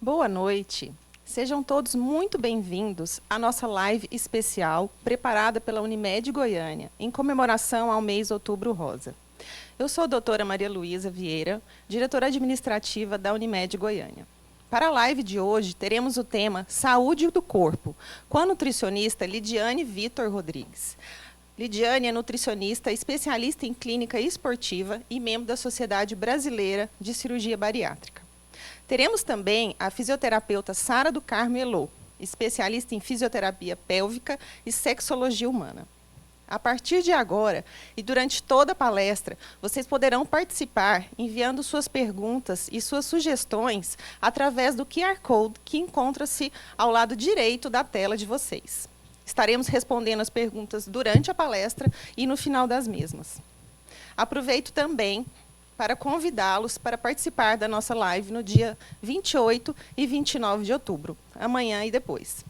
Boa noite. Sejam todos muito bem-vindos à nossa live especial preparada pela Unimed Goiânia, em comemoração ao mês Outubro Rosa. Eu sou a doutora Maria Luísa Vieira, diretora administrativa da Unimed Goiânia. Para a live de hoje, teremos o tema Saúde do Corpo, com a nutricionista Lidiane Vitor Rodrigues. Lidiane é nutricionista, especialista em clínica esportiva e membro da Sociedade Brasileira de Cirurgia Bariátrica. Teremos também a fisioterapeuta Sara do Carmo Elô, especialista em fisioterapia pélvica e sexologia humana. A partir de agora e durante toda a palestra, vocês poderão participar enviando suas perguntas e suas sugestões através do QR Code que encontra-se ao lado direito da tela de vocês. Estaremos respondendo as perguntas durante a palestra e no final das mesmas. Aproveito também para convidá-los para participar da nossa live no dia 28 e 29 de outubro, amanhã e depois.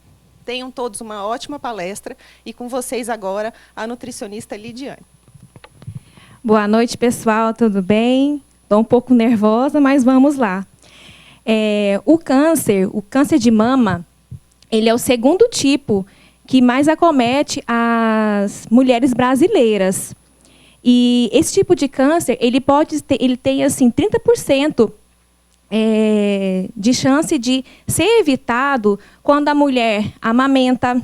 Tenham todos uma ótima palestra e com vocês agora a nutricionista Lidiane. Boa noite, pessoal, tudo bem? Estou um pouco nervosa, mas vamos lá. O câncer de mama, ele é o segundo tipo que mais acomete as mulheres brasileiras. E esse tipo de câncer, ele tem assim 30% de chance de ser evitado quando a mulher amamenta,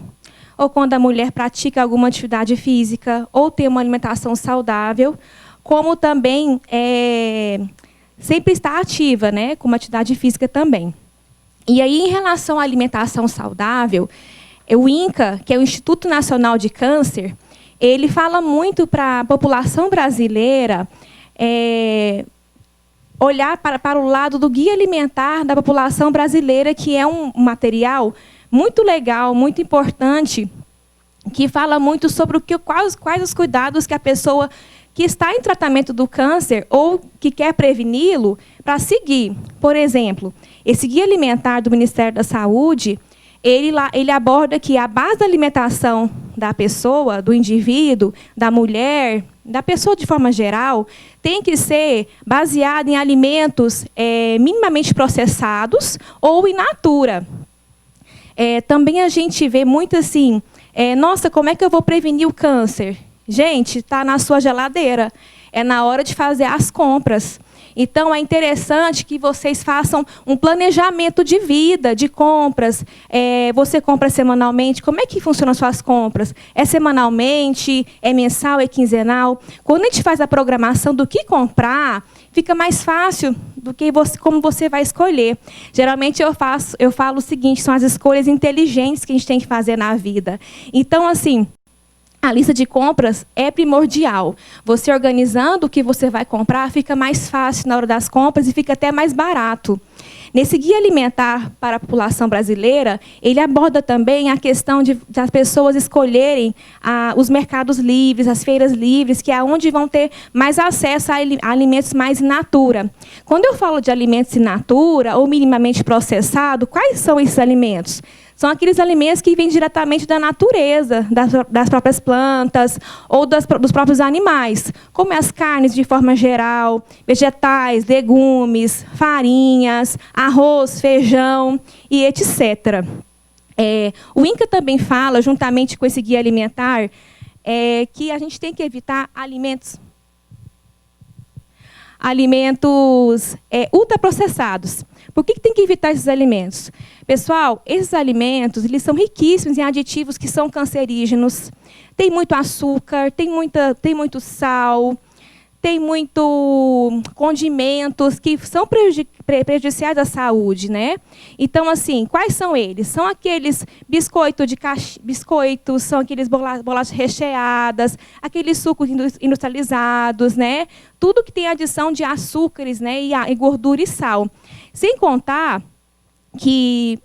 ou quando a mulher pratica alguma atividade física, ou tem uma alimentação saudável, como também sempre está ativa, né, com uma atividade física também. E aí, em relação à alimentação saudável, o INCA, que é o Instituto Nacional de Câncer, ele fala muito para a população brasileira olhar para o lado do guia alimentar da população brasileira, que é um material muito legal, muito importante, que fala muito sobre quais os cuidados que a pessoa que está em tratamento do câncer ou que quer preveni-lo para seguir. Por exemplo, esse guia alimentar do Ministério da Saúde, ele aborda que a base da alimentação da pessoa, do indivíduo, da mulher, da pessoa de forma geral, tem que ser baseada em alimentos minimamente processados ou in natura. Também a gente vê muito assim, nossa, como é que eu vou prevenir o câncer? Gente, está na sua geladeira. É na hora de fazer as compras. Então, é interessante que vocês façam um planejamento de vida, de compras. Você compra semanalmente? Como é que funcionam as suas compras? É semanalmente? É mensal? É quinzenal? Quando a gente faz a programação do que comprar, fica mais fácil do que como você vai escolher. Geralmente, eu falo o seguinte, são as escolhas inteligentes que a gente tem que fazer na vida. Então, assim, a lista de compras é primordial. Você organizando o que você vai comprar, fica mais fácil na hora das compras e fica até mais barato. Nesse guia alimentar para a população brasileira, ele aborda também a questão das pessoas escolherem os mercados livres, as feiras livres, que é onde vão ter mais acesso a alimentos mais in natura. Quando eu falo de alimentos in natura ou minimamente processado, quais são esses alimentos? São aqueles alimentos que vêm diretamente da natureza, das próprias plantas ou dos próprios animais, como as carnes de forma geral, vegetais, legumes, farinhas, arroz, feijão e etc. O INCA também fala, juntamente com esse guia alimentar, que a gente tem que evitar alimentos ultraprocessados. Por que tem que evitar esses alimentos? Pessoal, esses alimentos eles são riquíssimos em aditivos que são cancerígenos. Tem muito açúcar, tem muito sal, tem muito condimentos que são prejudiciais à saúde, né? Então, assim, quais são eles? São aqueles biscoitos, são aqueles bolachas recheadas, aqueles sucos industrializados, né? Tudo que tem adição de açúcares, né? E gordura e sal. Sem contar que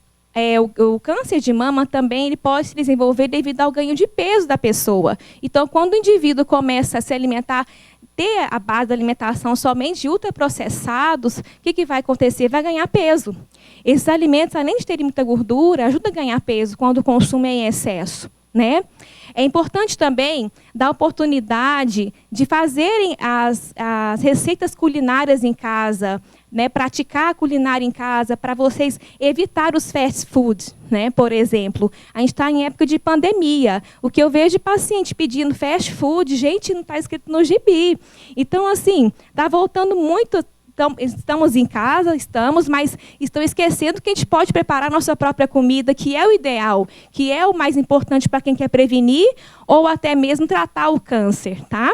o câncer de mama também ele pode se desenvolver devido ao ganho de peso da pessoa. Então, quando o indivíduo começa a se alimentar, ter a base da alimentação somente de ultraprocessados, o que vai acontecer? Vai ganhar peso. Esses alimentos, além de terem muita gordura, ajudam a ganhar peso quando o consumo é em excesso, né? É importante também dar oportunidade de fazerem as receitas culinárias em casa, né, praticar a culinária em casa, para vocês evitar os fast food, né, por exemplo. A gente está em época de pandemia. O que eu vejo de paciente pedindo fast food, gente, não está escrito no gibi. Então, assim, está voltando muito. Estamos em casa, mas estão esquecendo que a gente pode preparar a nossa própria comida, que é o ideal, que é o mais importante para quem quer prevenir ou até mesmo tratar o câncer, tá?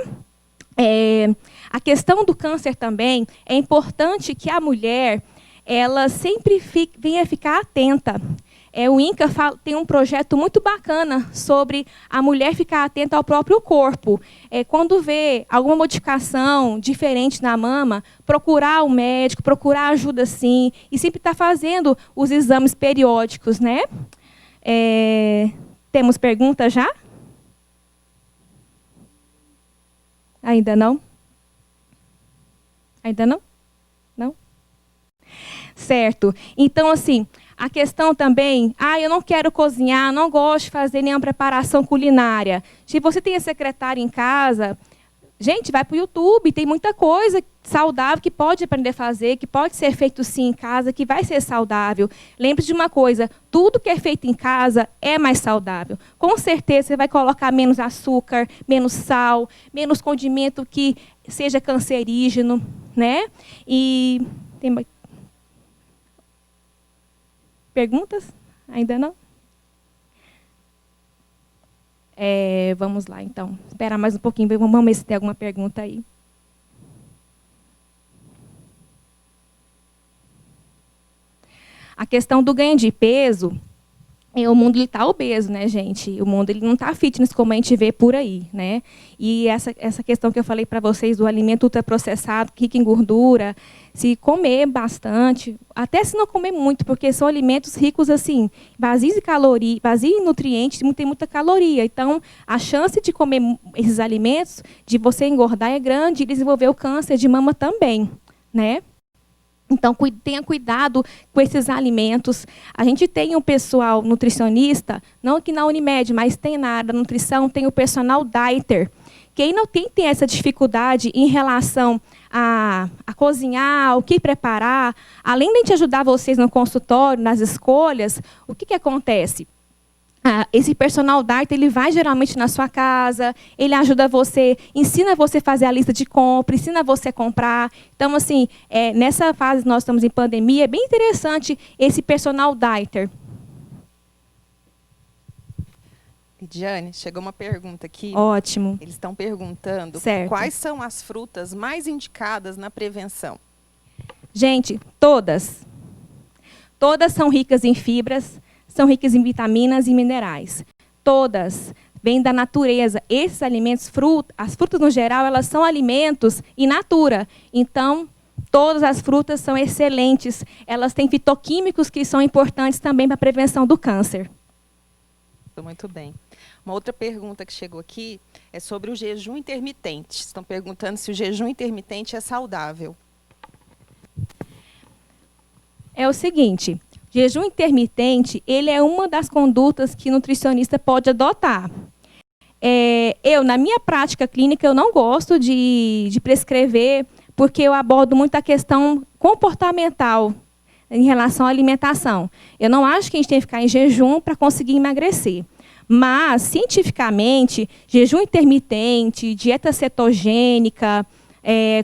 A questão do câncer também, é importante que a mulher ela sempre venha ficar atenta. O INCA tem um projeto muito bacana sobre a mulher ficar atenta ao próprio corpo. Quando vê alguma modificação diferente na mama, procurar o médico, procurar ajuda sim, e sempre estar fazendo os exames periódicos, né? Temos pergunta já? Ainda não? Ainda não? Não? Certo. Então, assim, a questão também, eu não quero cozinhar, não gosto de fazer nenhuma preparação culinária. Se você tem a secretária em casa, gente, vai para o YouTube, tem muita coisa saudável que pode aprender a fazer, que pode ser feito sim em casa, que vai ser saudável. Lembre-se de uma coisa, tudo que é feito em casa é mais saudável. Com certeza você vai colocar menos açúcar, menos sal, menos condimento que seja cancerígeno, né? E tem perguntas? Ainda não? Vamos lá, então. Espera mais um pouquinho, vamos ver se tem alguma pergunta aí. A questão do ganho de peso, o mundo está obeso, né, gente? O mundo ele não está fitness como a gente vê por aí, né? E essa questão que eu falei para vocês do alimento ultraprocessado, rico em gordura, se comer bastante, até se não comer muito, porque são alimentos ricos assim, vazios em nutrientes, tem muita caloria. Então, a chance de comer esses alimentos, de você engordar é grande e desenvolver o câncer de mama também, né? Então, tenha cuidado com esses alimentos. A gente tem um pessoal nutricionista, não aqui na Unimed, mas tem na área da nutrição, tem o personal dieter. Quem tem essa dificuldade em relação a cozinhar, o que preparar, além de a gente ajudar vocês no consultório, nas escolhas, o que acontece? Esse personal diet, ele vai geralmente na sua casa, ele ajuda você, ensina você a fazer a lista de compra, ensina você a comprar. Então, assim, nessa fase nós estamos em pandemia, é bem interessante esse personal dieter. Lidiane, chegou uma pergunta aqui. Ótimo. Eles estão perguntando quais são as frutas mais indicadas na prevenção. Gente, todas. Todas são ricas em fibras, são ricas em vitaminas e minerais. Todas vêm da natureza. Esses alimentos, as frutas no geral, elas são alimentos in natura. Então, todas as frutas são excelentes. Elas têm fitoquímicos que são importantes também para a prevenção do câncer. Muito bem. Uma outra pergunta que chegou aqui é sobre o jejum intermitente. Estão perguntando se o jejum intermitente é saudável. É o seguinte, jejum intermitente, ele é uma das condutas que o nutricionista pode adotar. Na minha prática clínica, eu não gosto de prescrever, porque eu abordo muito a questão comportamental em relação à alimentação. Eu não acho que a gente tem que ficar em jejum para conseguir emagrecer. Mas, cientificamente, jejum intermitente, dieta cetogênica,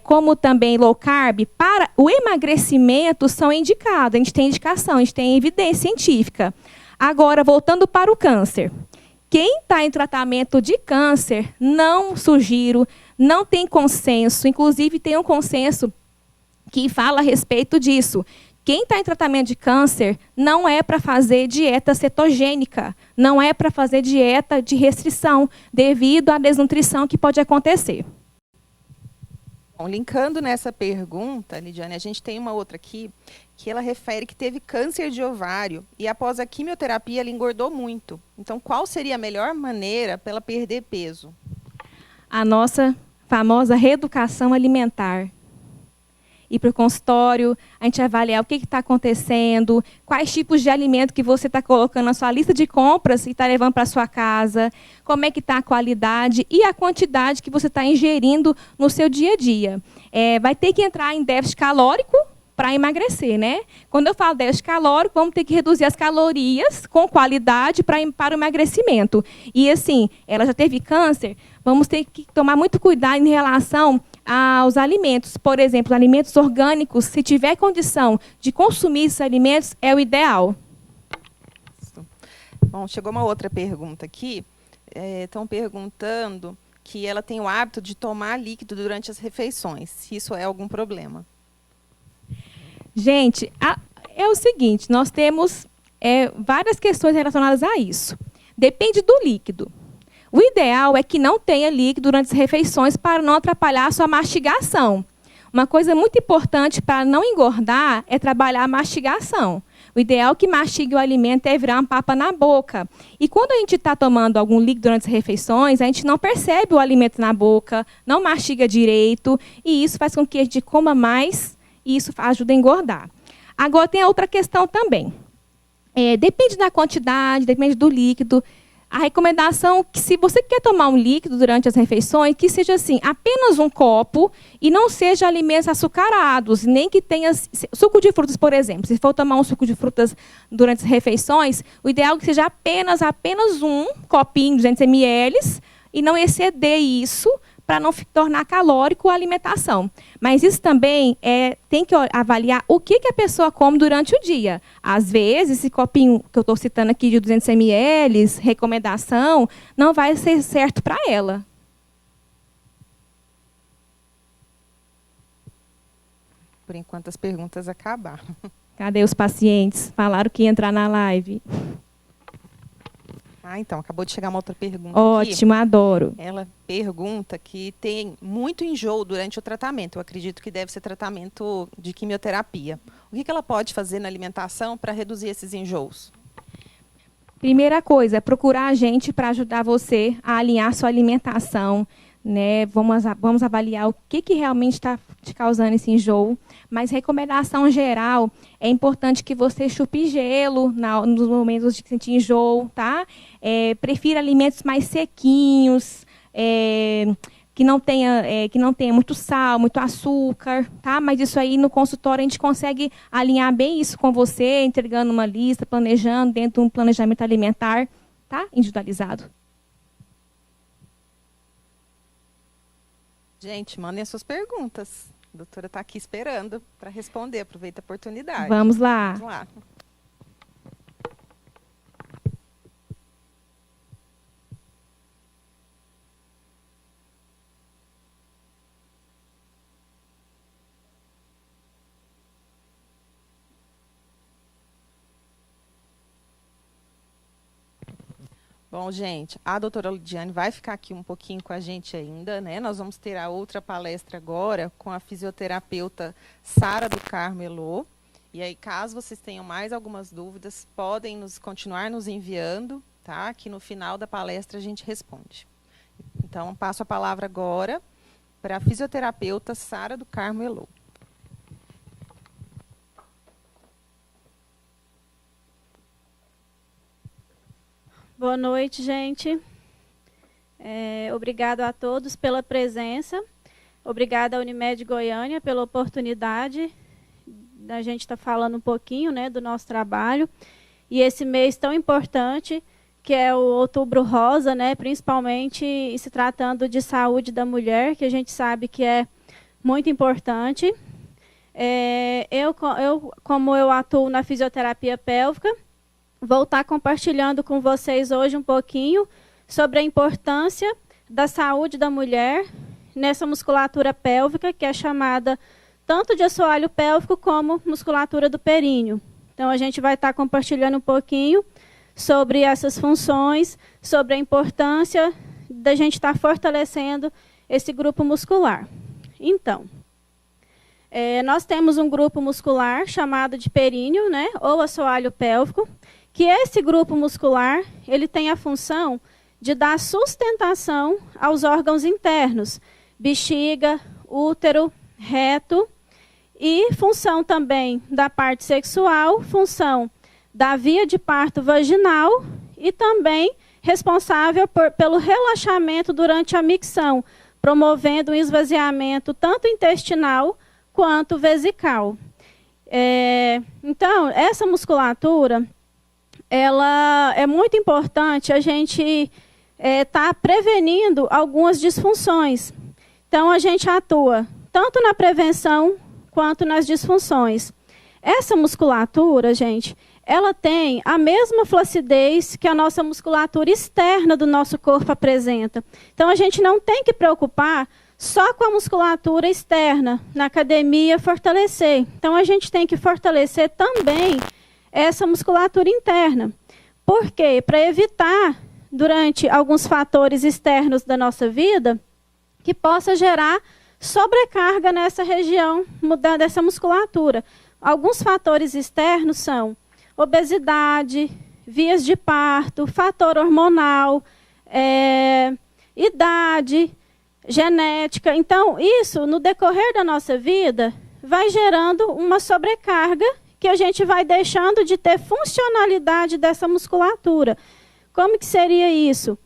como também low carb, para o emagrecimento são indicados. A gente tem indicação, a gente tem evidência científica. Agora, voltando para o câncer. Quem está em tratamento de câncer, não sugiro, não tem consenso. Inclusive, tem um consenso que fala a respeito disso. Quem está em tratamento de câncer não é para fazer dieta cetogênica, não é para fazer dieta de restrição, devido à desnutrição que pode acontecer. Bom, linkando nessa pergunta, Lidiane, a gente tem uma outra aqui, que ela refere que teve câncer de ovário e após a quimioterapia ela engordou muito. Então, qual seria a melhor maneira para ela perder peso? A nossa famosa reeducação alimentar. Ir para o consultório, a gente avaliar o que está acontecendo, quais tipos de alimento que você está colocando na sua lista de compras e está levando para a sua casa, como é que está a qualidade e a quantidade que você está ingerindo no seu dia a dia. Vai ter que entrar em déficit calórico para emagrecer, né? Quando eu falo déficit calórico, vamos ter que reduzir as calorias com qualidade para o emagrecimento. E assim, ela já teve câncer, vamos ter que tomar muito cuidado em relação aos alimentos. Por exemplo, alimentos orgânicos, se tiver condição de consumir esses alimentos, é o ideal. Bom, chegou uma outra pergunta aqui. Estão perguntando que ela tem o hábito de tomar líquido durante as refeições, se isso é algum problema. Gente, é o seguinte, nós temos várias questões relacionadas a isso. Depende do líquido. O ideal é que não tenha líquido durante as refeições para não atrapalhar a sua mastigação. Uma coisa muito importante para não engordar é trabalhar a mastigação. O ideal é que mastigue o alimento é virar uma papa na boca. E quando a gente está tomando algum líquido durante as refeições, a gente não percebe o alimento na boca, não mastiga direito, e isso faz com que a gente coma mais, e isso ajuda a engordar. Agora, tem a outra questão também. Depende da quantidade, depende do líquido. A recomendação é que, se você quer tomar um líquido durante as refeições, que seja assim, apenas um copo e não seja alimentos açucarados, nem que tenha suco de frutas, por exemplo. Se for tomar um suco de frutas durante as refeições, o ideal é que seja apenas um copinho, 200 ml, e não exceder isso, para não tornar calórico a alimentação. Mas isso também tem que avaliar o que a pessoa come durante o dia. Às vezes, esse copinho que eu estou citando aqui de 200 ml, recomendação, não vai ser certo para ela. Por enquanto, as perguntas acabaram. Cadê os pacientes? Falaram que ia entrar na live. Então, acabou de chegar uma outra pergunta. Ótimo, aqui. Adoro. Ela pergunta que tem muito enjoo durante o tratamento. Eu acredito que deve ser tratamento de quimioterapia. O que ela pode fazer na alimentação para reduzir esses enjoos? Primeira coisa, procurar a gente para ajudar você a alinhar sua alimentação. Né? Vamos avaliar o que realmente está te causando esse enjoo. Mas recomendação geral, é importante que você chupe gelo nos momentos de sentir enjoo, tá? Prefira alimentos mais sequinhos, que não tenha muito sal, muito açúcar, tá? Mas isso aí no consultório a gente consegue alinhar bem isso com você, entregando uma lista, planejando dentro de um planejamento alimentar, tá? Individualizado. Gente, mandem as suas perguntas. A doutora está aqui esperando para responder. Aproveita a oportunidade. Vamos lá. Vamos lá. Bom, gente, a doutora Lidiane vai ficar aqui um pouquinho com a gente ainda, né? Nós vamos ter a outra palestra agora com a fisioterapeuta Sara do Carmo Elô. E aí, caso vocês tenham mais algumas dúvidas, podem continuar nos enviando, tá? Que no final da palestra a gente responde. Então, passo a palavra agora para a fisioterapeuta Sara do Carmo Elô. Boa noite, gente. Obrigado a todos pela presença. Obrigada à Unimed Goiânia pela oportunidade da gente estar falando um pouquinho, né, do nosso trabalho. E esse mês tão importante, que é o Outubro Rosa, né, principalmente se tratando de saúde da mulher, que a gente sabe que é muito importante. Como eu atuo na fisioterapia pélvica, vou estar compartilhando com vocês hoje um pouquinho sobre a importância da saúde da mulher nessa musculatura pélvica, que é chamada tanto de assoalho pélvico como musculatura do períneo. Então, a gente vai estar compartilhando um pouquinho sobre essas funções, sobre a importância da gente estar fortalecendo esse grupo muscular. Então, nós temos um grupo muscular chamado de períneo, né, ou assoalho pélvico, que esse grupo muscular ele tem a função de dar sustentação aos órgãos internos, bexiga, útero, reto, e função também da parte sexual, função da via de parto vaginal e também responsável pelo relaxamento durante a micção, promovendo um esvaziamento tanto intestinal quanto vesical. Então, essa musculatura, ela é muito importante a gente tá prevenindo algumas disfunções. Então, a gente atua tanto na prevenção quanto nas disfunções. Essa musculatura, gente, ela tem a mesma flacidez que a nossa musculatura externa do nosso corpo apresenta. Então, a gente não tem que preocupar só com a musculatura externa, na academia, fortalecer. Então, a gente tem que fortalecer também essa musculatura interna. Por quê? Para evitar, durante alguns fatores externos da nossa vida, que possa gerar sobrecarga nessa região, mudando essa musculatura. Alguns fatores externos são obesidade, vias de parto, fator hormonal, idade, genética. Então, isso, no decorrer da nossa vida, vai gerando uma sobrecarga que a gente vai deixando de ter funcionalidade dessa musculatura. Como que seria isso?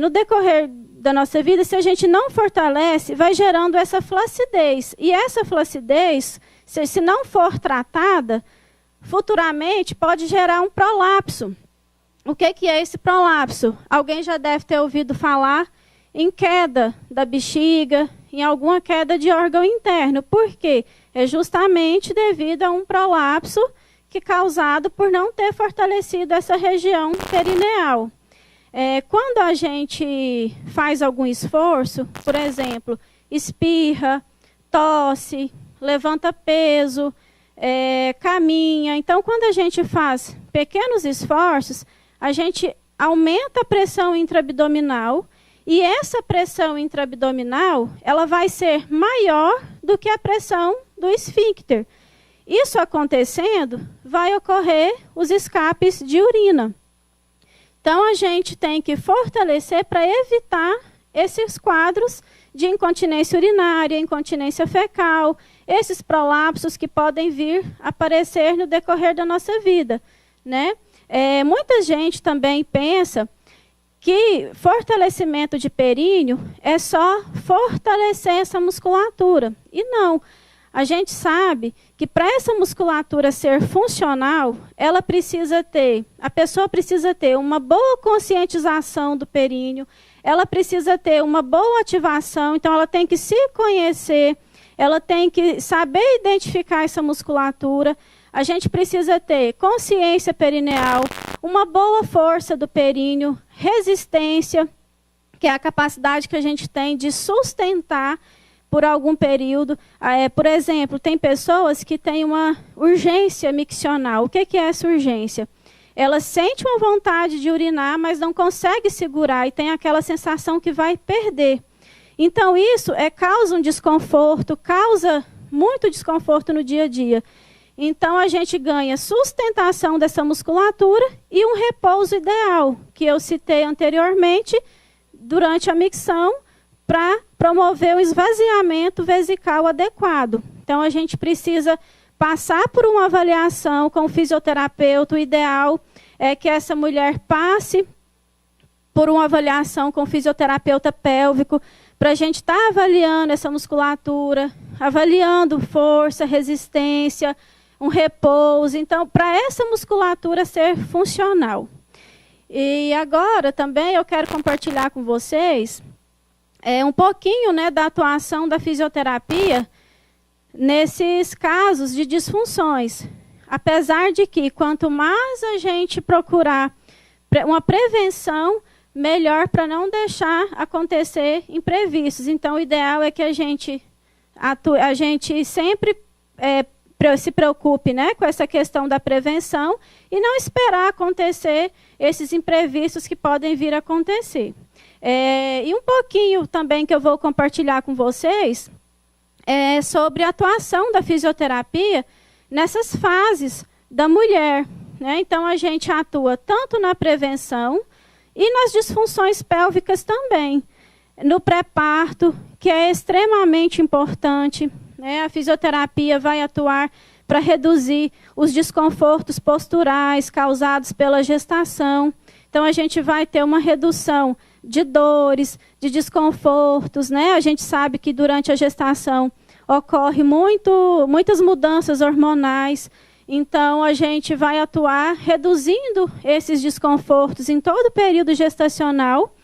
No decorrer da nossa vida, se a gente não fortalece, vai gerando essa flacidez. E essa flacidez, se não for tratada, futuramente pode gerar um prolapso. O que é esse prolapso? Alguém já deve ter ouvido falar em queda da bexiga, em alguma queda de órgão interno. Por quê? É justamente devido a um prolapso que é causado por não ter fortalecido essa região perineal. Quando a gente faz algum esforço, por exemplo, espirra, tosse, levanta peso, caminha. Então, quando a gente faz pequenos esforços, a gente aumenta a pressão intraabdominal e essa pressão intraabdominal ela vai ser maior do que a pressão do esfíncter. Isso acontecendo, vai ocorrer os escapes de urina. Então, a gente tem que fortalecer para evitar esses quadros de incontinência urinária, incontinência fecal, esses prolapsos que podem vir aparecer no decorrer da nossa vida, né? Muita gente também pensa que fortalecimento de períneo é só fortalecer essa musculatura. E não. A gente sabe que para essa musculatura ser funcional, a pessoa precisa ter uma boa conscientização do períneo, ela precisa ter uma boa ativação, então ela tem que se conhecer, ela tem que saber identificar essa musculatura, a gente precisa ter consciência perineal, uma boa força do períneo, resistência, que é a capacidade que a gente tem de sustentar por algum período. Por exemplo, tem pessoas que têm uma urgência miccional. O que é essa urgência? Ela sente uma vontade de urinar, mas não consegue segurar e tem aquela sensação que vai perder. Então, isso causa um desconforto, causa muito desconforto no dia a dia. Então, a gente ganha sustentação dessa musculatura e um repouso ideal, que eu citei anteriormente, durante a micção, para promover o esvaziamento vesical adequado. Então, a gente precisa passar por uma avaliação com o fisioterapeuta. O ideal é que essa mulher passe por uma avaliação com o fisioterapeuta pélvico, para a gente estar avaliando essa musculatura, avaliando força, resistência, um repouso. Então, para essa musculatura ser funcional. E agora também eu quero compartilhar com vocês um pouquinho, né, da atuação da fisioterapia nesses casos de disfunções. Apesar de que, quanto mais a gente procurar uma prevenção, melhor para não deixar acontecer imprevistos. Então, o ideal é que a gente sempre se preocupe, né, com essa questão da prevenção e não esperar acontecer esses imprevistos que podem vir a acontecer. E um pouquinho também que eu vou compartilhar com vocês sobre a atuação da fisioterapia nessas fases da mulher, né? Então, a gente atua tanto na prevenção e nas disfunções pélvicas também. No pré-parto, que é extremamente importante, né? A fisioterapia vai atuar para reduzir os desconfortos posturais causados pela gestação. Então, a gente vai ter uma redução de dores, de desconfortos, né? A gente sabe que durante a gestação ocorre muitas mudanças hormonais. Então, a gente vai atuar reduzindo esses desconfortos em todo o período gestacional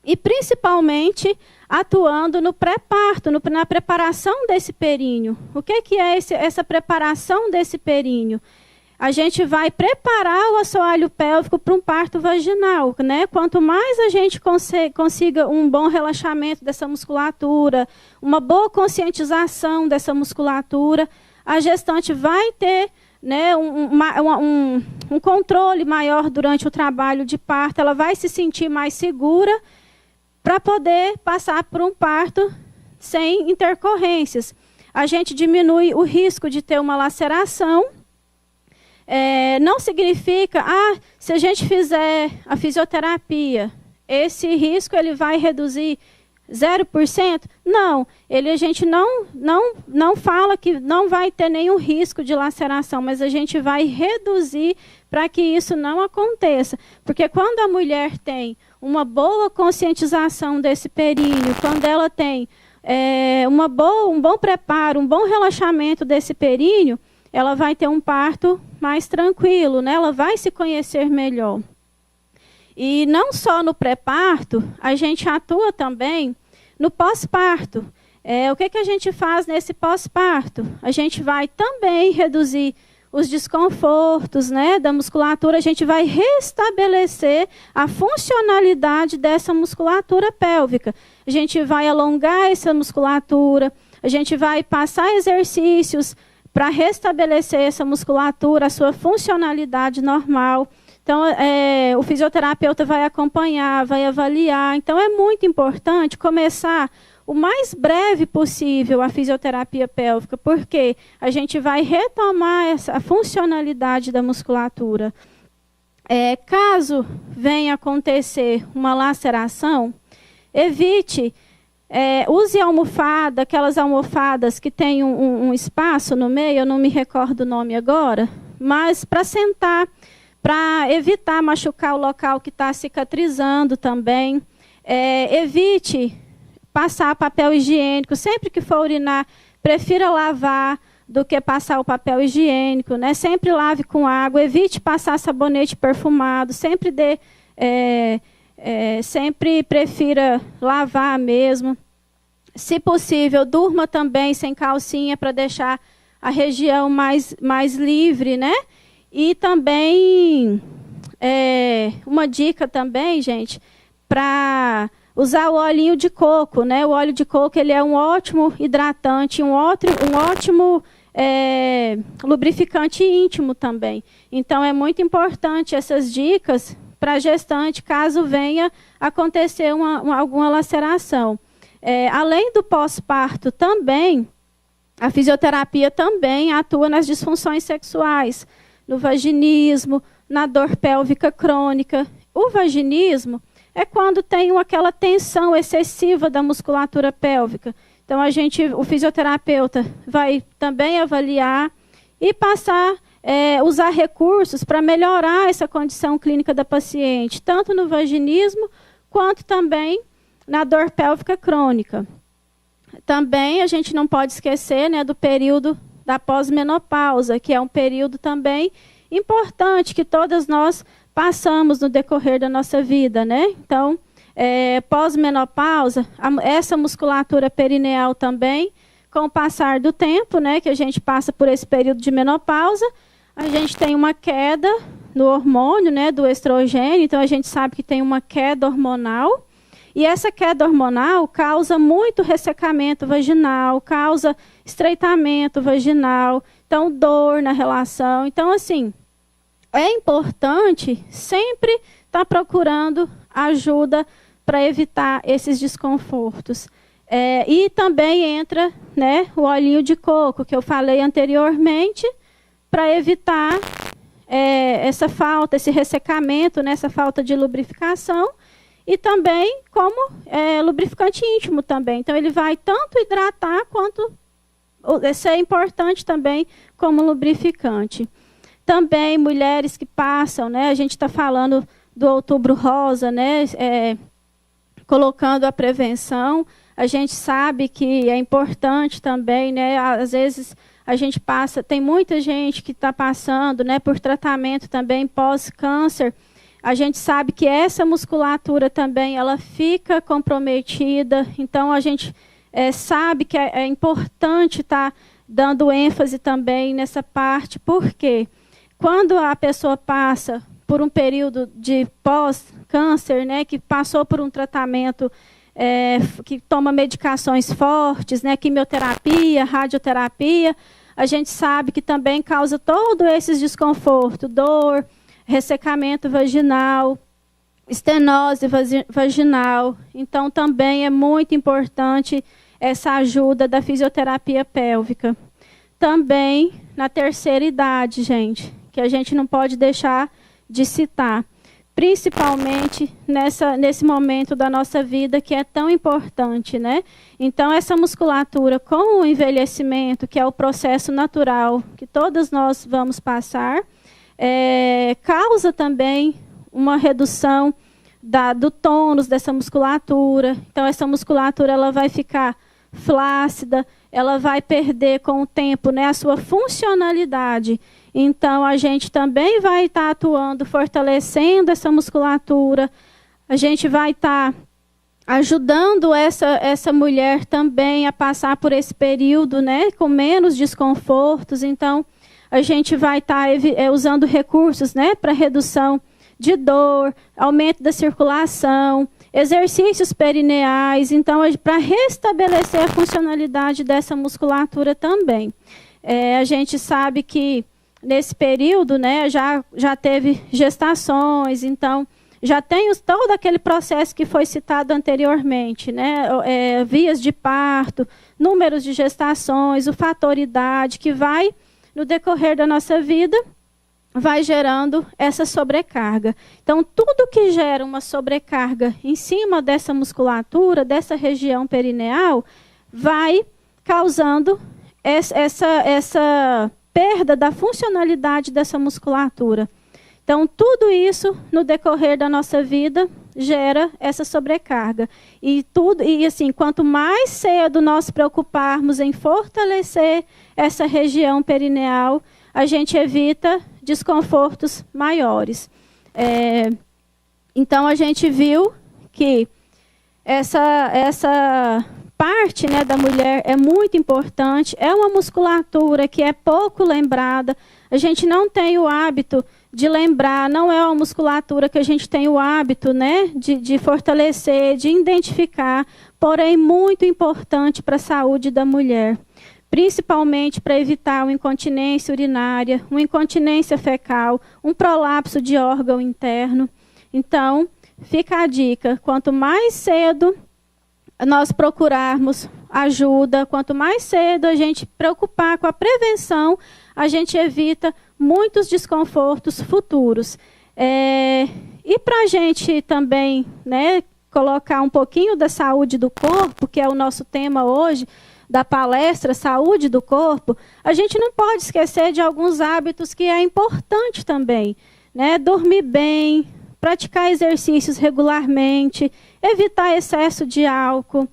e, principalmente, atuando no pré-parto, na preparação desse períneo. O que é essa preparação desse períneo? A gente vai preparar o assoalho pélvico para um parto vaginal, né? Quanto mais a gente consiga um bom relaxamento dessa musculatura, uma boa conscientização dessa musculatura, a gestante vai ter, né, um controle maior durante o trabalho de parto, ela vai se sentir mais segura para poder passar por um parto sem intercorrências. A gente diminui o risco de ter uma laceração. Não significa, se a gente fizer a fisioterapia, esse risco ele vai reduzir 0%? Não, a gente não fala que não vai ter nenhum risco de laceração, mas a gente vai reduzir para que isso não aconteça. Porque quando a mulher tem uma boa conscientização desse períneo, quando ela tem um bom preparo, um bom relaxamento desse períneo, ela vai ter um parto mais tranquilo, né? Ela vai se conhecer melhor. E não só no pré-parto, a gente atua também no pós-parto. O que a gente faz nesse pós-parto? A gente vai também reduzir os desconfortos, né, da musculatura, a gente vai restabelecer a funcionalidade dessa musculatura pélvica. A gente vai alongar essa musculatura, a gente vai passar exercícios para restabelecer essa musculatura, a sua funcionalidade normal. Então, o fisioterapeuta vai acompanhar, vai avaliar. Então, é muito importante começar o mais breve possível a fisioterapia pélvica, porque a gente vai retomar a funcionalidade da musculatura. Caso venha acontecer uma laceração, evite, use almofada, aquelas almofadas que tem um espaço no meio, eu não me recordo o nome agora, mas para sentar, para evitar machucar o local que está cicatrizando também. Evite passar papel higiênico. Sempre que for urinar, prefira lavar do que passar o papel higiênico, né? Sempre lave com água, evite passar sabonete perfumado, sempre sempre prefira lavar mesmo. Se possível, durma também sem calcinha para deixar a região mais livre, né? E também, uma dica também, gente, para usar o olhinho de coco, né? O óleo de coco ele é um ótimo hidratante, um ótimo lubrificante íntimo também. Então, é muito importante essas dicas para a gestante, caso venha acontecer alguma laceração. Além do pós-parto também, a fisioterapia também atua nas disfunções sexuais, no vaginismo, na dor pélvica crônica. O vaginismo é quando tem aquela tensão excessiva da musculatura pélvica. Então, o fisioterapeuta vai também avaliar e usar recursos para melhorar essa condição clínica da paciente, tanto no vaginismo, quanto também na dor pélvica crônica. Também a gente não pode esquecer, né, do período da pós-menopausa, que é um período também importante que todas nós passamos no decorrer da nossa vida, né? Então, pós-menopausa, essa musculatura perineal também, com o passar do tempo, né, que a gente passa por esse período de menopausa, a gente tem uma queda no hormônio, né, do estrogênio, então a gente sabe que tem uma queda hormonal, e essa queda hormonal causa muito ressecamento vaginal, causa estreitamento vaginal, então dor na relação. Então, assim, é importante sempre estar procurando ajuda para evitar esses desconfortos. E também entra, né, o olhinho de coco, que eu falei anteriormente, para evitar essa falta, esse ressecamento, né, essa falta de lubrificação, e também como lubrificante íntimo também. Então, ele vai tanto hidratar quanto ser importante também como lubrificante. Também mulheres que passam, né, a gente está falando do Outubro Rosa, né, colocando a prevenção. A gente sabe que é importante também, né? Às vezes a gente passa, tem muita gente que está passando, né, por tratamento também pós-câncer. A gente sabe que essa musculatura também ela fica comprometida. Então a gente sabe que é importante estar dando ênfase também nessa parte, porque quando a pessoa passa por um período de pós-câncer, né, que passou por um tratamento, que toma medicações fortes, né, quimioterapia, radioterapia, a gente sabe que também causa todo esse desconforto, dor, ressecamento vaginal, estenose vaginal. Então, também é muito importante essa ajuda da fisioterapia pélvica. Também na terceira idade, gente, que a gente não pode deixar de citar, principalmente nesse momento da nossa vida que é tão importante, né? Então, essa musculatura com o envelhecimento, que é o processo natural que todos nós vamos passar, causa também uma redução do tônus dessa musculatura. Então, essa musculatura ela vai ficar flácida, ela vai perder com o tempo, né, a sua funcionalidade. Então, a gente também vai estar atuando, fortalecendo essa musculatura. A gente vai estar ajudando essa mulher também a passar por esse período, né, com menos desconfortos. Então, a gente vai estar usando recursos, né, para redução de dor, aumento da circulação, exercícios perineais, então, para restabelecer a funcionalidade dessa musculatura também. A gente sabe que nesse período, né, já teve gestações, então já tem todo aquele processo que foi citado anteriormente, né, vias de parto, números de gestações, o fator idade, que vai, no decorrer da nossa vida, vai gerando essa sobrecarga. Então, tudo que gera uma sobrecarga em cima dessa musculatura, dessa região perineal, vai causando essa perda da funcionalidade dessa musculatura. Então, tudo isso, no decorrer da nossa vida, gera essa sobrecarga. E assim, quanto mais cedo nós preocuparmos em fortalecer essa região perineal, a gente evita desconfortos maiores. Então, a gente viu que essa parte, né, da mulher é muito importante, é uma musculatura que é pouco lembrada, a gente não tem o hábito de lembrar, não é uma musculatura que a gente tem o hábito, né, de fortalecer, de identificar, porém muito importante para a saúde da mulher, principalmente para evitar uma incontinência urinária, uma incontinência fecal, um prolapso de órgão interno. Então, fica a dica, quanto mais cedo nós procurarmos ajuda, quanto mais cedo a gente preocupar com a prevenção, a gente evita muitos desconfortos futuros. E para a gente também, né, colocar um pouquinho da saúde do corpo, que é o nosso tema hoje, da palestra Saúde do Corpo, a gente não pode esquecer de alguns hábitos que é importante também, né? Dormir bem, praticar exercícios regularmente, evitar excesso de álcool,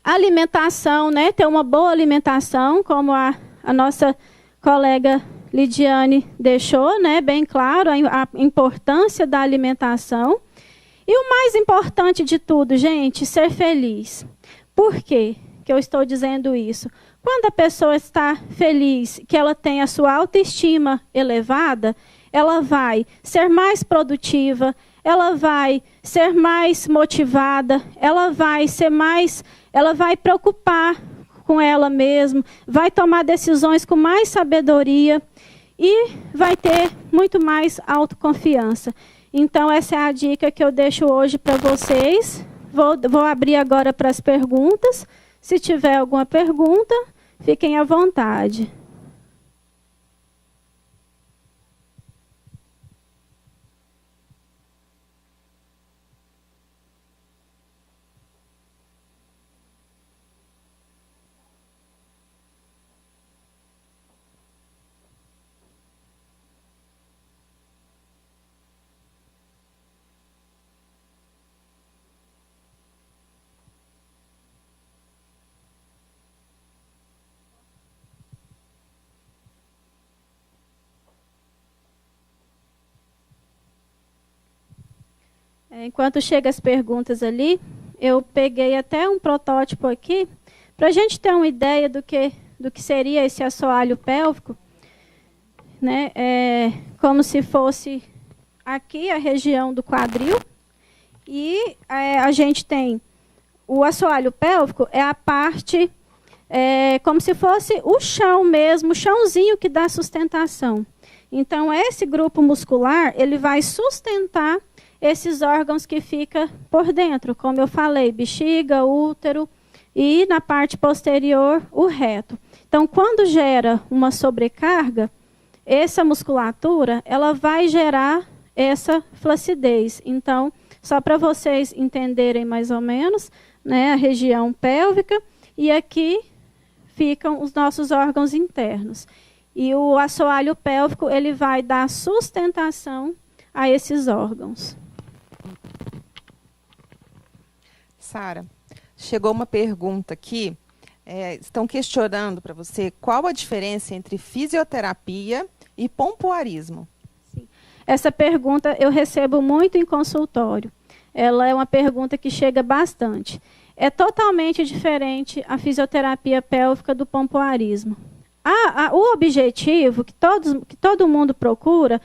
alimentação, né? Ter uma boa alimentação, como a nossa colega Lidiane deixou, né, bem claro a importância da alimentação. E o mais importante de tudo, gente, ser feliz. Por quê que eu estou dizendo isso? Quando a pessoa está feliz, que ela tem a sua autoestima elevada, ela vai ser mais produtiva, ela vai ser mais motivada, ela vai preocupar com ela mesma, vai tomar decisões com mais sabedoria e vai ter muito mais autoconfiança. Então, essa é a dica que eu deixo hoje para vocês. Vou abrir agora para as perguntas. Se tiver alguma pergunta, fiquem à vontade. Enquanto chegam as perguntas ali, eu peguei até um protótipo aqui, para a gente ter uma ideia do que seria esse assoalho pélvico, né? Como se fosse aqui a região do quadril, e a gente tem o assoalho pélvico, é a parte, como se fosse o chão mesmo, o chãozinho que dá sustentação. Então, esse grupo muscular, ele vai sustentar esses órgãos que ficam por dentro, como eu falei, bexiga, útero e na parte posterior o reto. Então, quando gera uma sobrecarga, essa musculatura ela vai gerar essa flacidez. Então, só para vocês entenderem mais ou menos, né, a região pélvica, e aqui ficam os nossos órgãos internos. E o assoalho pélvico ele vai dar sustentação a esses órgãos. Sara, chegou uma pergunta aqui. Estão questionando para você qual a diferença entre fisioterapia e pompoarismo. Sim. Essa pergunta eu recebo muito em consultório. Ela é uma pergunta que chega bastante. É totalmente diferente a fisioterapia pélvica do pompoarismo. O objetivo que todo mundo procura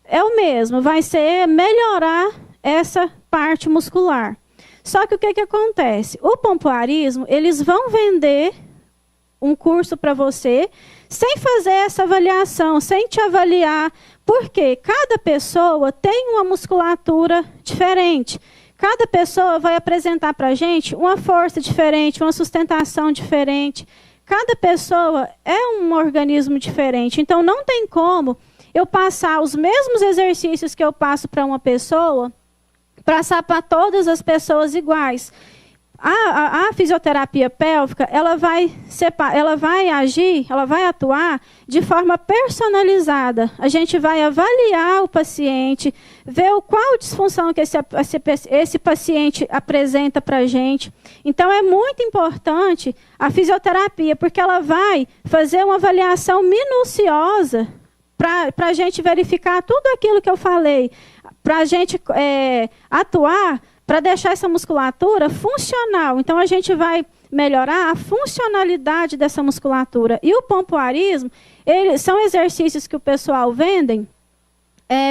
é o mesmo, vai ser melhorar essa parte muscular. Só que o que acontece? O pompoarismo, eles vão vender um curso para você sem fazer essa avaliação, sem te avaliar, porque cada pessoa tem uma musculatura diferente. Cada pessoa vai apresentar para a gente uma força diferente, uma sustentação diferente. Cada pessoa é um organismo diferente. Então, não tem como eu passar os mesmos exercícios que eu passo para uma pessoa, passar para todas as pessoas iguais. A fisioterapia pélvica, ela vai agir, ela vai atuar de forma personalizada. A gente vai avaliar o paciente, ver qual disfunção que esse paciente apresenta para a gente. Então, é muito importante a fisioterapia, porque ela vai fazer uma avaliação minuciosa para a gente verificar tudo aquilo que eu falei, para a gente atuar, para deixar essa musculatura funcional. Então, a gente vai melhorar a funcionalidade dessa musculatura. E o pompoarismo, são exercícios que o pessoal vendem.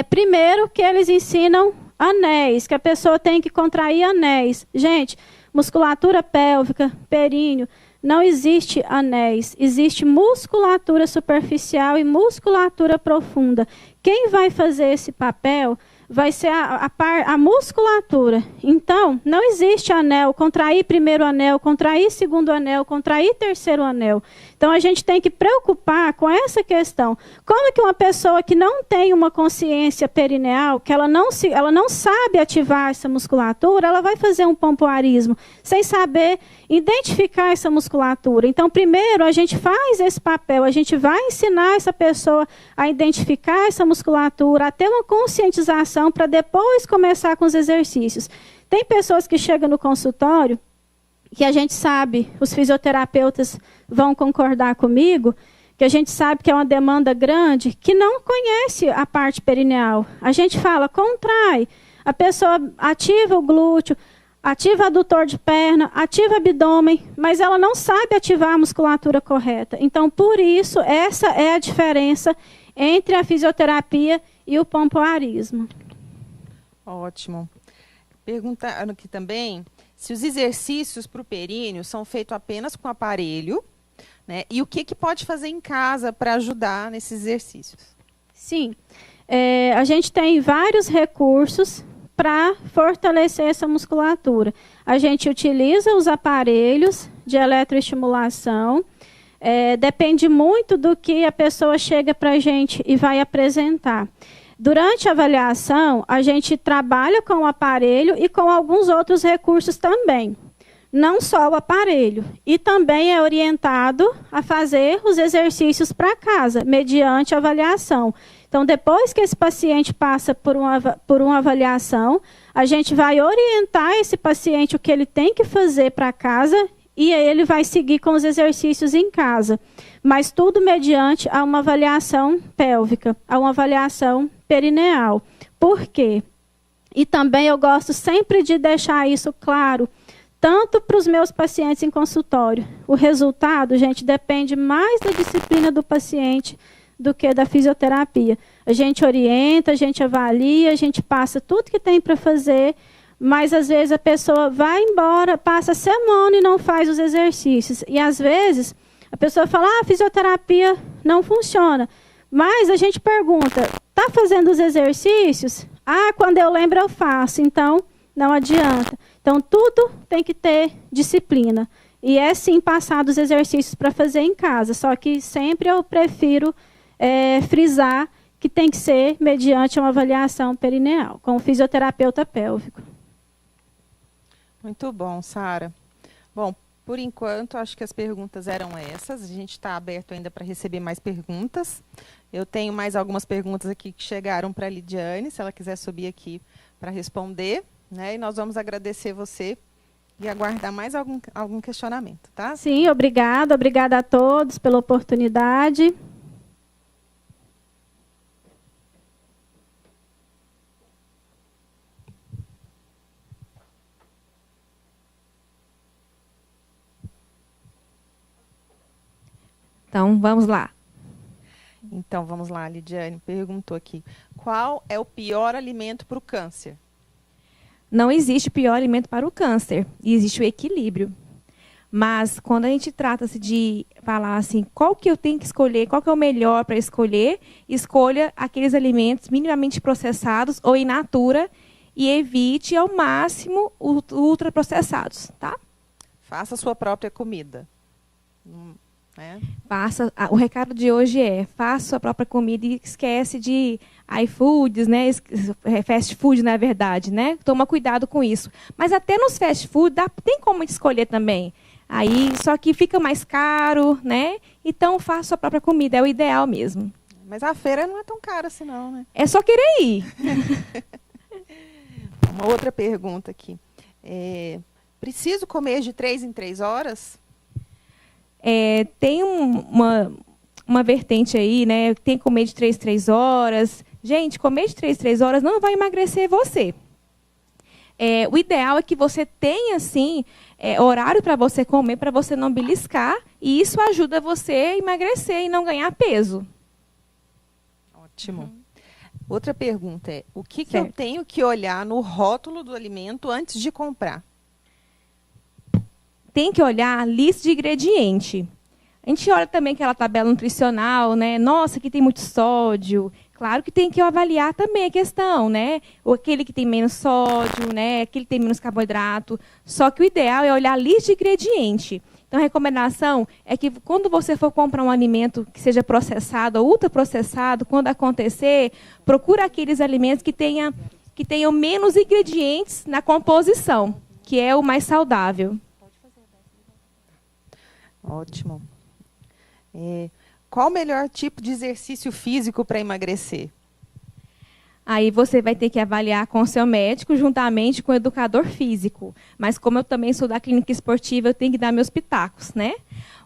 Primeiro, que eles ensinam anéis, que a pessoa tem que contrair anéis. Gente, musculatura pélvica, períneo, não existe anéis. Existe musculatura superficial e musculatura profunda. Quem vai fazer esse papel vai ser a musculatura. Então, não existe anel, contrair primeiro anel, contrair segundo anel, contrair terceiro anel. Então, a gente tem que preocupar com essa questão. Como que uma pessoa que não tem uma consciência perineal, que ela não sabe ativar essa musculatura, ela vai fazer um pompoarismo, sem saber identificar essa musculatura. Então, primeiro, a gente faz esse papel, a gente vai ensinar essa pessoa a identificar essa musculatura, a ter uma conscientização para depois começar com os exercícios. Tem pessoas que chegam no consultório, que a gente sabe, os fisioterapeutas vão concordar comigo, que a gente sabe que é uma demanda grande, que não conhece a parte perineal. A gente fala, contrai, a pessoa ativa o glúteo, ativa adutor de perna, ativa abdômen, mas ela não sabe ativar a musculatura correta. Então, por isso, essa é a diferença entre a fisioterapia e o pompoarismo. Ótimo. Perguntaram aqui também se os exercícios para o períneo são feitos apenas com aparelho, né? E o que pode fazer em casa para ajudar nesses exercícios? Sim. A gente tem vários recursos para fortalecer essa musculatura. A gente utiliza os aparelhos de eletroestimulação. Depende muito do que a pessoa chega para a gente e vai apresentar. Durante a avaliação, a gente trabalha com o aparelho e com alguns outros recursos também. Não só o aparelho. E também é orientado a fazer os exercícios para casa, mediante avaliação. Então, depois que esse paciente passa por uma avaliação, a gente vai orientar esse paciente o que ele tem que fazer para casa e aí ele vai seguir com os exercícios em casa. Mas tudo mediante a uma avaliação pélvica, a uma avaliação perineal. Por quê? E também eu gosto sempre de deixar isso claro, tanto para os meus pacientes em consultório. O resultado, gente, depende mais da disciplina do paciente do que da fisioterapia. A gente orienta, a gente avalia, a gente passa tudo que tem para fazer, mas às vezes a pessoa vai embora, passa a semana e não faz os exercícios. E às vezes a pessoa fala, a fisioterapia não funciona. Mas a gente pergunta, está fazendo os exercícios? Quando eu lembro eu faço, então não adianta. Então tudo tem que ter disciplina. E é sim passar dos exercícios para fazer em casa, só que sempre eu prefiro frisar que tem que ser mediante uma avaliação perineal, com o fisioterapeuta pélvico. Muito bom, Sara. Bom, por enquanto, acho que as perguntas eram essas. A gente está aberto ainda para receber mais perguntas. Eu tenho mais algumas perguntas aqui que chegaram para a Lidiane, se ela quiser subir aqui para responder, né? E nós vamos agradecer você e aguardar mais algum questionamento, tá? Sim, obrigada a todos pela oportunidade. Então, vamos lá. Então, vamos lá, a Lidiane perguntou aqui. Qual é o pior alimento para o câncer? Não existe pior alimento para o câncer, existe o equilíbrio. Mas, quando a gente trata-se de falar assim, qual que eu tenho que escolher, qual que é o melhor para escolher, escolha aqueles alimentos minimamente processados ou in natura e evite ao máximo os ultraprocessados, tá? Faça a sua própria comida. O recado de hoje é, faça sua própria comida e esquece de iFoods, né? Fast food, na verdade, né? Toma cuidado com isso. Mas até nos fast food tem como escolher também. Aí, só que fica mais caro, né? Então, faça sua própria comida, é o ideal mesmo. Mas a feira não é tão cara assim não, né? É só querer ir. Uma outra pergunta aqui. Preciso comer de 3 em 3 horas? Tem uma vertente aí, né? Tem que comer de 3 em 3 horas. Gente, comer de 3 em 3 horas não vai emagrecer você. O ideal é que você tenha, assim, horário para você comer, para você não beliscar, e isso ajuda você a emagrecer e não ganhar peso. Ótimo. Outra pergunta é, o que eu tenho que olhar no rótulo do alimento antes de comprar? Tem que olhar a lista de ingrediente. A gente olha também aquela tabela nutricional, né? Nossa, aqui tem muito sódio. Claro que tem que avaliar também a questão, né? Ou aquele que tem menos sódio, né? Aquele que tem menos carboidrato. Só que o ideal é olhar a lista de ingrediente. Então, a recomendação é que quando você for comprar um alimento que seja processado ou ultraprocessado, quando acontecer, procura aqueles alimentos que tenham menos ingredientes na composição, que é o mais saudável. Ótimo. Qual o melhor tipo de exercício físico para emagrecer? Aí você vai ter que avaliar com o seu médico, juntamente com o educador físico. Mas como eu também sou da clínica esportiva, eu tenho que dar meus pitacos, né?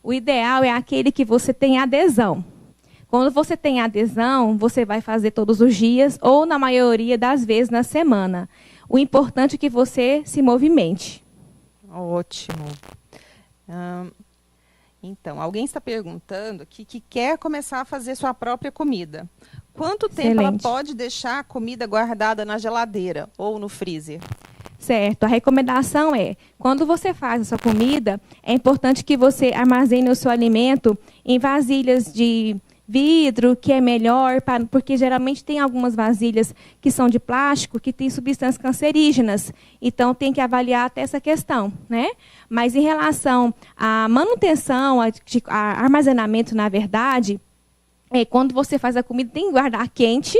O ideal é aquele que você tem adesão. Quando você tem adesão, você vai fazer todos os dias ou na maioria das vezes na semana. O importante é que você se movimente. Ótimo. Então, alguém está perguntando aqui que quer começar a fazer sua própria comida. Quanto tempo ela pode deixar a comida guardada na geladeira ou no freezer? Certo. A recomendação é, quando você faz a sua comida, é importante que você armazene o seu alimento em vasilhas de vidro, que é melhor, porque geralmente tem algumas vasilhas que são de plástico, que têm substâncias cancerígenas. Então, tem que avaliar até essa questão, né? Mas em relação à manutenção, a armazenamento, na verdade, quando você faz a comida, tem que guardar quente.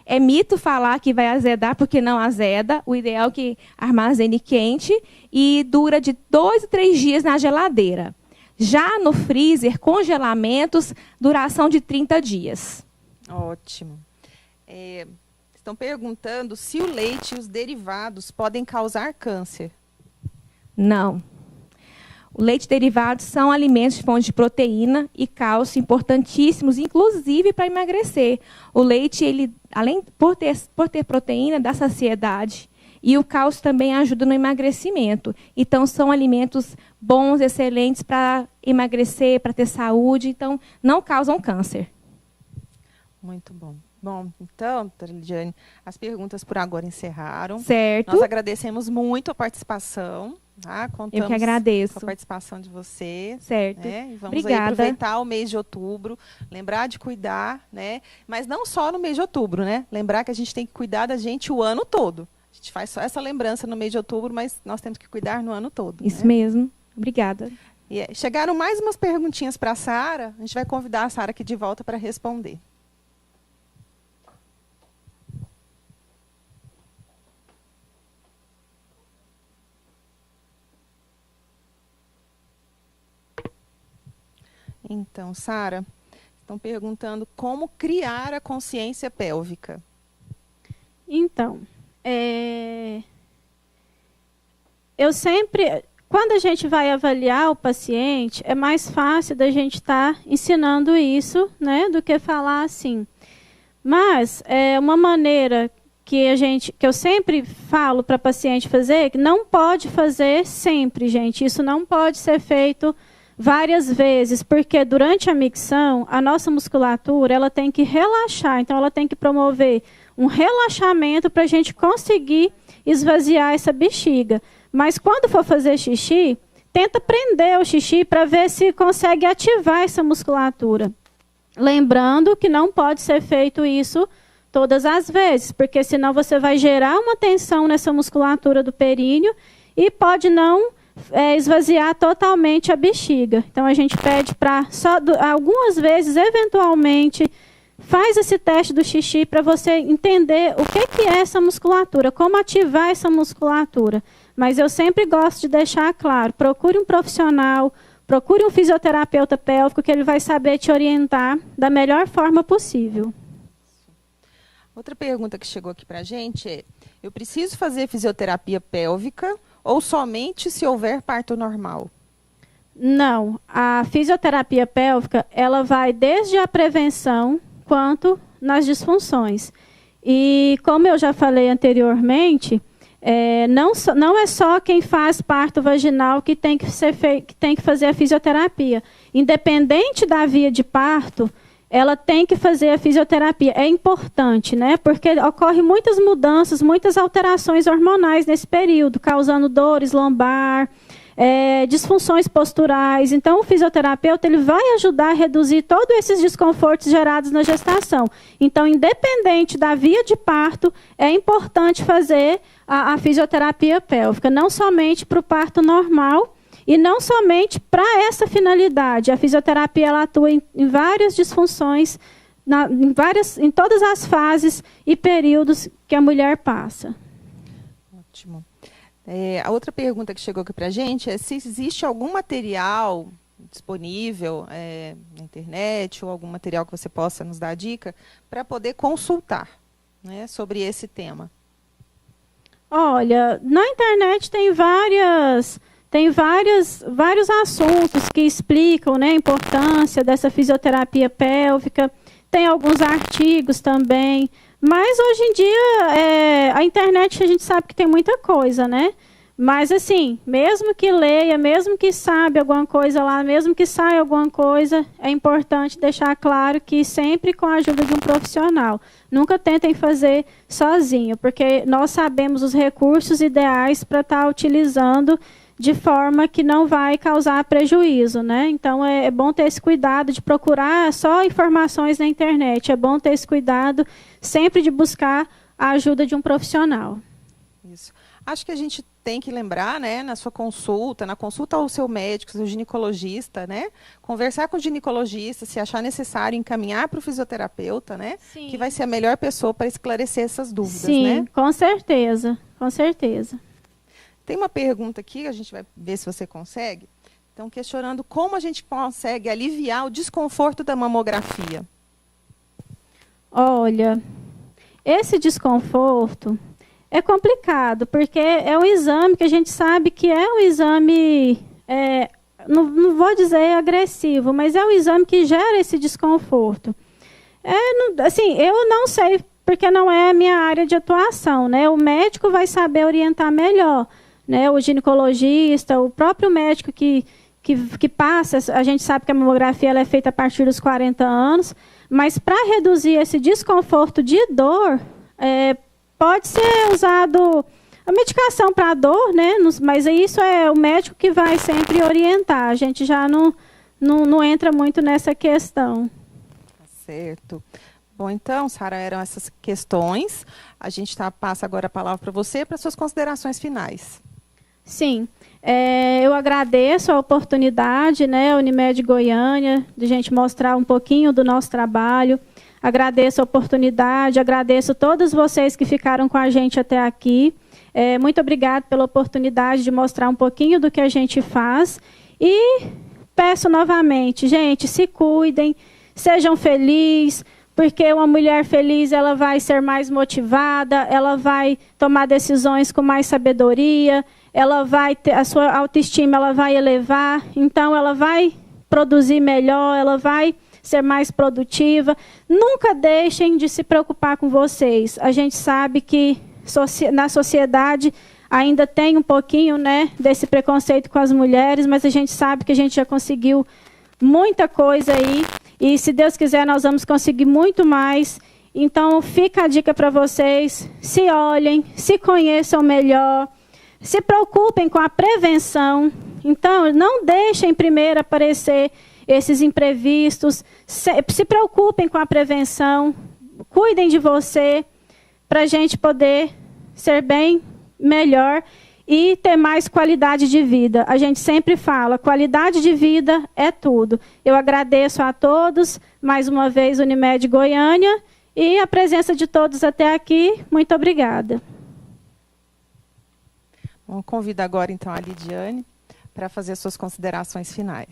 É mito falar que vai azedar, porque não azeda. O ideal é que armazene quente e dura de 2 a 3 dias na geladeira. Já no freezer, congelamentos, duração de 30 dias. Ótimo. Estão perguntando se o leite e os derivados podem causar câncer. Não. O leite e derivados são alimentos de fonte de proteína e cálcio importantíssimos, inclusive para emagrecer. O leite, ele, além por ter proteína, dá saciedade. E o cálcio também ajuda no emagrecimento. Então, são alimentos bons, excelentes para emagrecer, para ter saúde. Então, não causam câncer. Muito bom. Bom, então, doutora Lidiane, as perguntas por agora encerraram. Certo. Nós agradecemos muito a participação. Tá? Contamos Eu que agradeço. com a participação de você. Certo. Né? E vamos Obrigada. aí aproveitar o mês de outubro, lembrar de cuidar, né? Mas não só no mês de outubro, né? Lembrar que a gente tem que cuidar da gente o ano todo. A gente faz só essa lembrança no mês de outubro, mas nós temos que cuidar no ano todo. Isso né? mesmo. Obrigada. E chegaram mais umas perguntinhas para a Sara. A gente vai convidar a Sara aqui de volta para responder. Então, Sara, estão perguntando como criar a consciência pélvica. Então, eu sempre, quando a gente vai avaliar o paciente, é mais fácil da gente estar ensinando isso, né, do que falar assim. Mas é uma maneira que eu sempre falo para paciente fazer, que não pode fazer sempre, gente. Isso não pode ser feito várias vezes, porque durante a micção, a nossa musculatura ela tem que relaxar, então ela tem que promover um relaxamento para a gente conseguir esvaziar essa bexiga. Mas quando for fazer xixi, tenta prender o xixi para ver se consegue ativar essa musculatura. Lembrando que não pode ser feito isso todas as vezes, porque senão você vai gerar uma tensão nessa musculatura do períneo e pode não esvaziar totalmente a bexiga. Então, a gente pede para, algumas vezes, eventualmente, faz esse teste do xixi para você entender o que é essa musculatura, como ativar essa musculatura. Mas eu sempre gosto de deixar claro, procure um profissional, procure um fisioterapeuta pélvico, que ele vai saber te orientar da melhor forma possível. Outra pergunta que chegou aqui para a gente é: eu preciso fazer fisioterapia pélvica ou somente se houver parto normal? Não, a fisioterapia pélvica, ela vai desde a prevenção quanto nas disfunções. E como eu já falei anteriormente, não é só quem faz parto vaginal que tem que fazer a fisioterapia. Independente da via de parto, ela tem que fazer a fisioterapia. É importante, né? Porque ocorrem muitas mudanças, muitas alterações hormonais nesse período, causando dores lombar, disfunções posturais. Então, o fisioterapeuta ele vai ajudar a reduzir todos esses desconfortos gerados na gestação. Então, independente da via de parto, é importante fazer a fisioterapia pélvica, não somente para o parto normal, e não somente para essa finalidade. A fisioterapia ela atua em várias disfunções, em todas as fases e períodos que a mulher passa. Ótimo. A outra pergunta que chegou aqui para a gente é se existe algum material disponível na internet ou algum material que você possa nos dar dica para poder consultar, né, sobre esse tema. Olha, na internet tem vários assuntos que explicam, né, a importância dessa fisioterapia pélvica. Tem alguns artigos também. Mas hoje em dia, a internet a gente sabe que tem muita coisa, né? Mas assim, mesmo que leia, mesmo que saiba alguma coisa lá, mesmo que saia alguma coisa, é importante deixar claro que sempre com a ajuda de um profissional. Nunca tentem fazer sozinho, porque nós sabemos os recursos ideais para estar utilizando de forma que não vai causar prejuízo, né? Então, é bom ter esse cuidado de procurar só informações na internet. É bom ter esse cuidado sempre de buscar a ajuda de um profissional. Isso. Acho que a gente tem que lembrar, né, na consulta ao seu médico, seu ginecologista, né? Conversar com o ginecologista, se achar necessário, encaminhar para o fisioterapeuta, né? Sim. Que vai ser a melhor pessoa para esclarecer essas dúvidas, sim, né? Sim, com certeza, com certeza. Tem uma pergunta aqui, a gente vai ver se você consegue. Então, questionando como a gente consegue aliviar o desconforto da mamografia. Olha, esse desconforto é complicado, porque é um exame que a gente sabe que é um exame não vou dizer agressivo, mas é o exame que gera esse desconforto. Assim, eu não sei, porque não é a minha área de atuação, né? O médico vai saber orientar melhor, né? O ginecologista, o próprio médico que passa, a gente sabe que a mamografia ela é feita a partir dos 40 anos, mas para reduzir esse desconforto de dor, pode ser usado a medicação para dor, né? Mas isso é o médico que vai sempre orientar. A gente já não entra muito nessa questão. Certo. Bom, então, Sara, eram essas questões. A gente passa agora a palavra para você, para suas considerações finais. Sim. Eu agradeço a oportunidade, né, Unimed Goiânia, de a gente mostrar um pouquinho do nosso trabalho. Agradeço a oportunidade, agradeço todos vocês que ficaram com a gente até aqui. Muito obrigada pela oportunidade de mostrar um pouquinho do que a gente faz. E peço novamente, gente, se cuidem, sejam felizes, porque uma mulher feliz ela vai ser mais motivada, ela vai tomar decisões com mais sabedoria, ela vai ter, a sua autoestima ela vai elevar, então ela vai produzir melhor, ela vai ser mais produtiva. Nunca deixem de se preocupar com vocês. A gente sabe que na sociedade ainda tem um pouquinho, né, desse preconceito com as mulheres, mas a gente sabe que a gente já conseguiu muita coisa aí. E, se Deus quiser, nós vamos conseguir muito mais. Então, fica a dica para vocês. Se olhem, se conheçam melhor. Se preocupem com a prevenção. Então, não deixem primeiro aparecer esses imprevistos. Se preocupem com a prevenção. Cuidem de você, para a gente poder ser bem melhor e ter mais qualidade de vida. A gente sempre fala, qualidade de vida é tudo. Eu agradeço a todos, mais uma vez, Unimed Goiânia, e a presença de todos até aqui. Muito obrigada. Vamos convidar agora, então, a Lidiane para fazer suas considerações finais.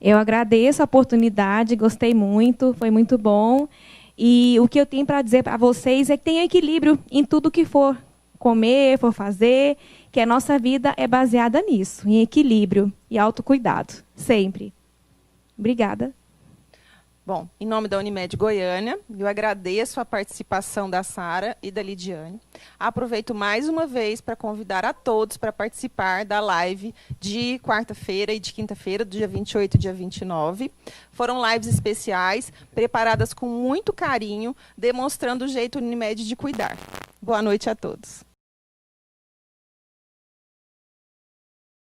Eu agradeço a oportunidade, gostei muito, foi muito bom. E o que eu tenho para dizer para vocês é que tem equilíbrio em tudo que for comer, for fazer, que a nossa vida é baseada nisso, em equilíbrio e autocuidado, sempre. Obrigada. Bom, em nome da Unimed Goiânia, eu agradeço a participação da Sara e da Lidiane. Aproveito mais uma vez para convidar a todos para participar da live de quarta-feira e de quinta-feira, do dia 28 e dia 29. Foram lives especiais, preparadas com muito carinho, demonstrando o jeito Unimed de cuidar. Boa noite a todos.